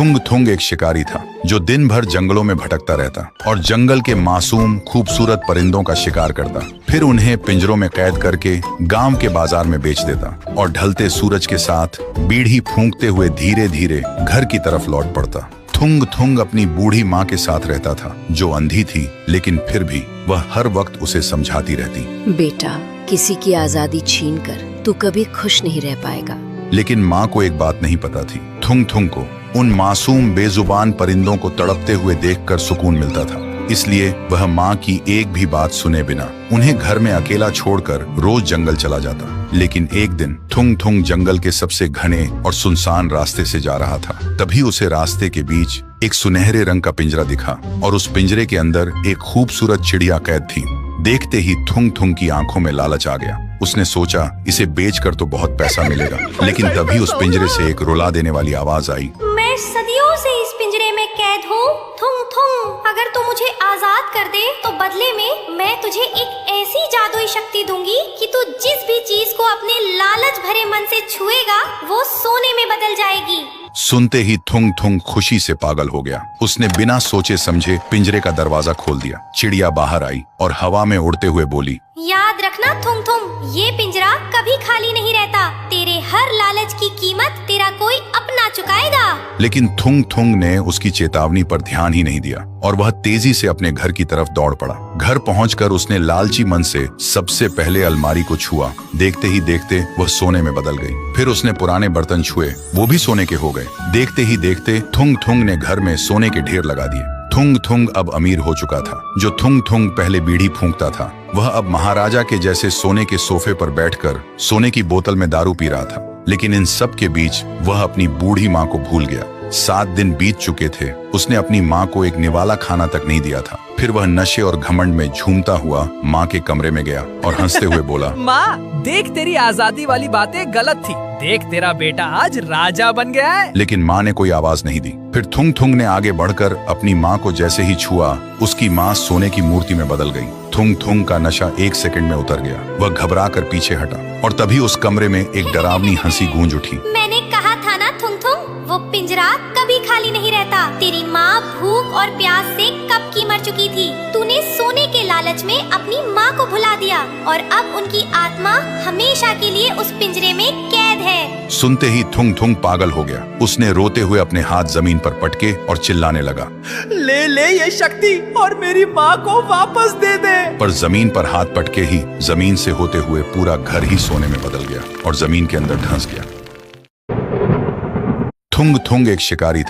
थुंग थुंग एक शिकारी था जो दिन भर जंगलों में भटकता रहता और जंगल के मासूम खूबसूरत परिंदों का शिकार करता, फिर उन्हें पिंजरों में कैद करके गांव के बाजार में बेच देता और ढलते सूरज के साथ बीड़ी फूंकते हुए धीरे धीरे घर की तरफ लौट पड़ता। थुंग थुंग अपनी बूढ़ी माँ के साथ रहता था जो अंधी थी, लेकिन फिर भी वह हर वक्त उसे समझाती रहती, बेटा, किसी की आजादी छीन कर तू कभी खुश नहीं रह पाएगा। लेकिन माँ को एक बात नहीं पता थी, थुंग थुंग को उन मासूम बेजुबान परिंदों को तड़पते हुए देखकर सुकून मिलता था, इसलिए वह माँ की एक भी बात सुने बिना उन्हें घर में अकेला छोड़कर रोज जंगल चला जाता। लेकिन एक दिन थुंग थुंग जंगल के सबसे घने और सुनसान रास्ते से जा रहा था, तभी उसे रास्ते के बीच एक सुनहरे रंग का पिंजरा दिखा और उस पिंजरे के अंदर एक खूबसूरत चिड़िया कैद थी। देखते ही थुंग थुंग की आंखों में लालच आ गया। उसने सोचा इसे बेचकर तो बहुत पैसा मिलेगा, लेकिन तभी उस पिंजरे से एक रुला देने वाली आवाज आई, मैं सदियों से इस पिंजरे में कैद हूँ। थुंग थुंग, अगर तू मुझे आजाद कर दे तो बदले में मैं तुझे एक ऐसी जादुई शक्ति दूंगी कि तू जिस भी चीज को अपने लालच भरे मन से छुएगा वो सोने में बदल जाएगी। सुनते ही थुंग थुंग खुशी से पागल हो गया। उसने बिना सोचे समझे पिंजरे का दरवाजा खोल दिया। चिड़िया बाहर आई और हवा में उड़ते हुए बोली, याद रखना थुंग थुंग, ये पिंजरा कभी खाली नहीं रहता। तेरे हर लालच की कीमत तेरा कोई अपना चुकाएगा। लेकिन थुंग थुंग ने उसकी चेतावनी पर ध्यान ही नहीं दिया और वह तेजी से अपने घर की तरफ दौड़ पड़ा। घर पहुंचकर उसने लालची मन से सबसे पहले अलमारी को छुआ। देखते ही देखते वह सोने में बदल गई। फिर उसने पुराने बर्तन छुए, वो भी सोने के हो गए। देखते ही देखते थुंग थुंग ने घर में सोने के ढेर लगा दिए। थुंग थुंग अब अमीर हो चुका था। जो थुंग थुंग पहले बीड़ी फूंकता था, वह अब महाराजा के जैसे सोने के सोफे पर बैठकर सोने की बोतल में दारू पी रहा था। लेकिन इन सब के बीच वह अपनी बूढ़ी माँ को भूल गया। 7 दिन बीत चुके थे, उसने अपनी माँ को एक निवाला खाना तक नहीं दिया था। फिर वह नशे और घमंड में झूमता हुआ माँ के कमरे में गया और हंसते हुए बोला, माँ, देख तेरी आजादी वाली बातें गलत थी। देख तेरा बेटा आज राजा बन गया है। लेकिन माँ ने कोई आवाज नहीं दी। फिर थुंग थुंग ने आगे बढ़कर अपनी माँ को जैसे ही छुआ, उसकी माँ सोने की मूर्ति में बदल गई। थुंग थुंग का नशा 1 सेकंड में उतर गया। वह घबरा कर पीछे हटा और तभी उस कमरे में एक डरावनी हंसी गूंज उठी। मैंने कहा था ना थुंग थुंग, वो पिंजरा कभी खाली नहीं रहता। तेरी माँ भूख और प्यास से कब की मर चुकी थी। तूने सोने के लालच में अपनी माँ को भुला दिया और अब उनकी आत्मा हमेशा के लिए उस पिंजरे में कैद है। सुनते ही थुंग थुंग पागल हो गया। उसने रोते हुए अपने हाथ जमीन पर पटके और चिल्लाने लगा, ले ले ये शक्ति और मेरी माँ को वापस दे दे। पर जमीन पर हाथ पटके ही जमीन से होते हुए पूरा घर ही सोने में बदल गया और जमीन के अंदर धंस गया। थुंग थुंग एक शिकारी था